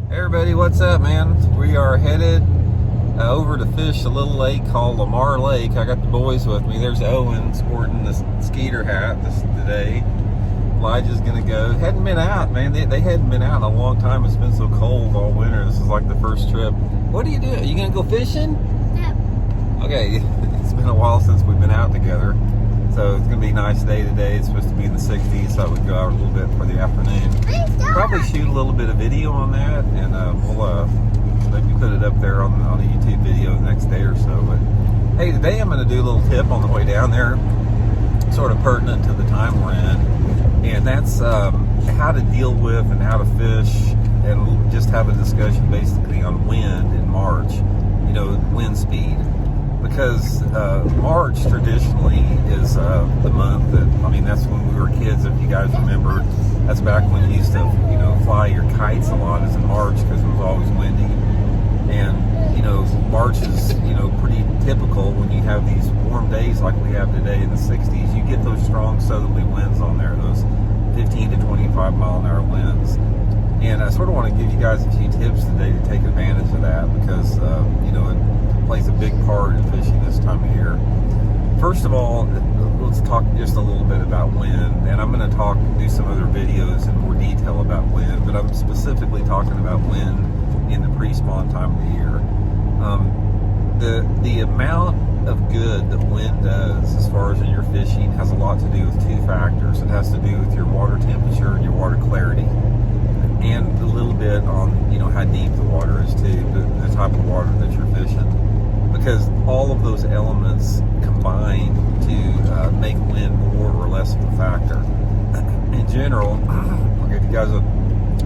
Hey everybody, what's up, man? We are headed over to fish a little lake called Lamar Lake. I got the boys with me. There's Owen sporting this Skeeter hat today. Elijah's gonna go. Hadn't been out, man. They hadn't been out in a long time. It's been so cold all winter. This is like the first trip. What are you doing? Are you gonna go fishing? Yep. Okay, it's been a while since we've been out together. So it's gonna be a nice day today. It's supposed to be in the 60s, so we'd go out a little bit for the afternoon. Probably shoot a little bit of video on that, and we'll maybe put it up there on a YouTube video the next day or so. But hey, today I'm going to do a little tip on the way down there, sort of pertinent to the time we're in, and that's how to deal with and how to fish, and just have a discussion basically on wind in March. You know, wind speed. Because March traditionally is the month that, I mean, that's when we were kids, if you guys remember. That's back when you used to, fly your kites a lot, is in March, because it was always windy. And, March is, pretty typical when you have these warm days like we have today in the 60s. You get those strong southerly winds on there, those 15 to 25 mile an hour winds. And I sort of want to give you guys a few tips today to take advantage of that, because, it plays a big part in fishing this time of year. First of all, let's talk just a little bit about wind, and I'm going to do some other videos in more detail about wind, but I'm specifically talking about wind in the pre-spawn time of the year. The amount of good that wind does as far as in your fishing has a lot to do with two factors. It has to do with your water temperature and your water clarity, and a little bit on how deep the water is too, the type of water that you're fishing, because all of those elements combine to make wind more or less of a factor. In general, I'll give you guys a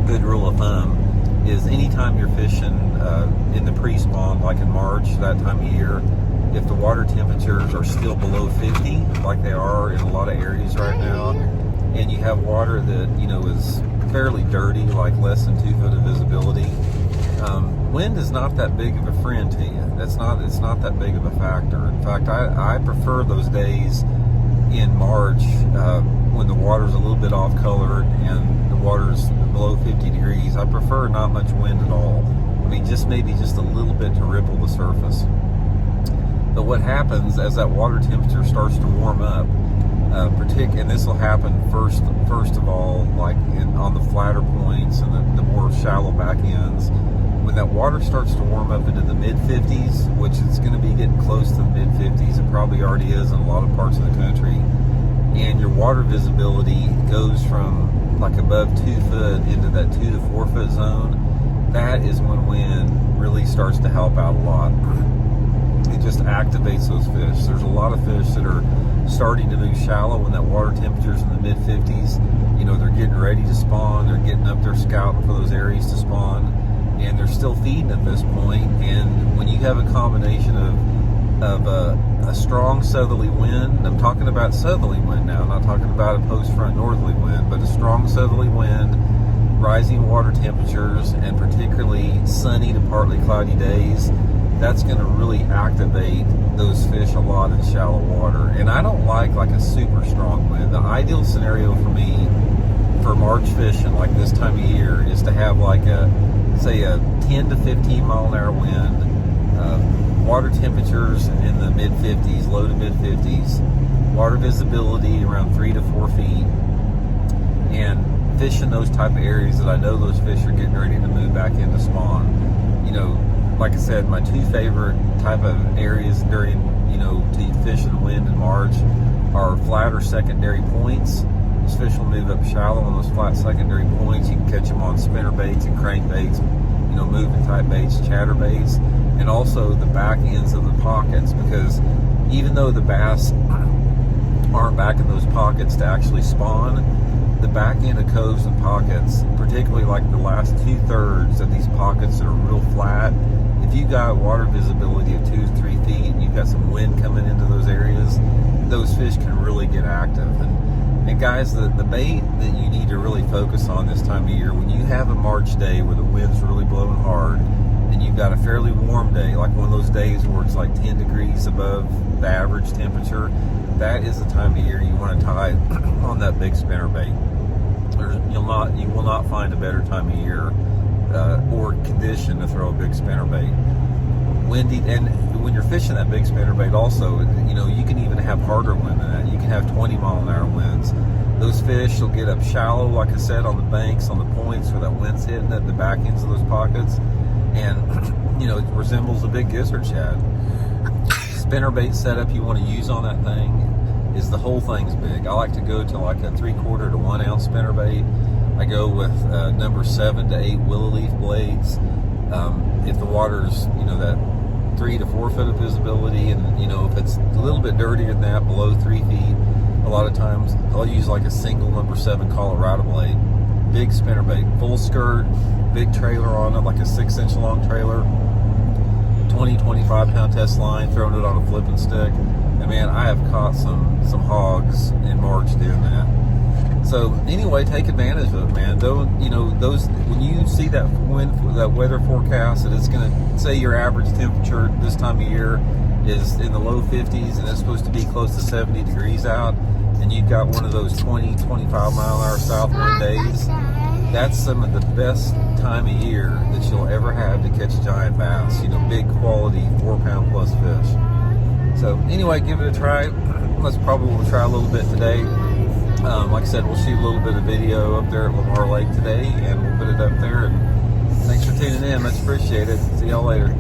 good rule of thumb, is anytime you're fishing in the pre-spawn, like in March, that time of year, if the water temperatures are still below 50, like they are in a lot of areas right now, and you have water that is fairly dirty, like less than 2 foot of visibility, wind is not that big of a friend to you. It's not that big of a factor. In fact, I prefer those days in March when the water's a little bit off colored and the water's below 50 degrees. I prefer not much wind at all. I mean, maybe just a little bit to ripple the surface. But what happens as that water temperature starts to warm up, and this will happen first of all, like on the flatter points and the more shallow back ends. When that water starts to warm up into the mid-50s, which it's going to be getting close to the mid-50s, it probably already is in a lot of parts of the country, and your water visibility goes from like above 2 foot into that 2 to 4 foot zone, that is when wind really starts to help out a lot. It just activates those fish. There's a lot of fish that are starting to move shallow when that water temperature's in the mid-50s. They're getting ready to spawn. They're getting up there scouting for those areas to spawn, and they're still feeding at this point. And when you have a combination of a strong southerly wind, I'm talking about southerly wind now, I'm not talking about a post-front northerly wind, but a strong southerly wind, rising water temperatures, and particularly sunny to partly cloudy days, that's going to really activate those fish a lot in shallow water. And I don't like a super strong wind. The ideal scenario for me for March fishing like this time of year is to have say a 10 to 15 mile an hour wind, water temperatures in the mid-50s, low to mid-50s, water visibility around 3 to 4 feet, and fishing those type of areas that I know those fish are getting ready to move back into spawn. Like I said, my two favorite type of areas during, to fish in wind in March are flatter secondary points. Those fish will move up shallow on those flat secondary points. You can catch them on spinner baits and crankbaits, moving type baits, chatter baits, and also the back ends of the pockets, because even though the bass aren't back in those pockets to actually spawn, the back end of coves and pockets, particularly like the last 2/3 of these pockets that are real flat, if you got water visibility of 2 to 3 feet and you've got some wind coming into those areas, those fish can really get active. And guys, the bait that you need to really focus on this time of year, when you have a March day where the wind's really blowing hard and you've got a fairly warm day, like one of those days where it's like 10 degrees above the average temperature, that is the time of year you want to tie on that big spinner bait. You will not find a better time of year or condition to throw a big spinnerbait. Windy, and when you're fishing that big spinnerbait also, you know, you can even have harder wind than that. You can have 20-mile-an-hour winds. Those fish will get up shallow, like I said, on the banks, on the points where that wind's hitting at the back ends of those pockets, and you know, it resembles a big gizzard shad. Spinnerbait setup you want to use on that thing is the whole thing's big. I like to go to like a 3/4 to 1 ounce spinnerbait. I go with number 7 to 8 willow leaf blades. If the water's, you know, that 3 to 4 foot of visibility, and you know, if it's a little bit dirtier than that, below 3 feet, a lot of times I'll use like a single number 7 Colorado blade, big spinnerbait, full skirt, big trailer on it, like a 6-inch long trailer, 20-25 pound test line, throwing it on a flipping stick. And man, I have caught some hogs in March doing that. So anyway, take advantage of it, man. Though, you know, those, when you see that weather forecast that it's going to say your average temperature this time of year is in the low 50s and it's supposed to be close to 70 degrees out, and you've got one of those 20-25 mile-an-hour south wind days, that's some of the best time of year that you'll ever have to catch giant bass. You know, big quality 4-pound plus fish. So anyway, give it a try. That's probably what we'll try a little bit today. Like I said, we'll shoot a little bit of video up there at Lamar Lake today, and we'll put it up there. And thanks for tuning in. Much appreciated. See y'all later.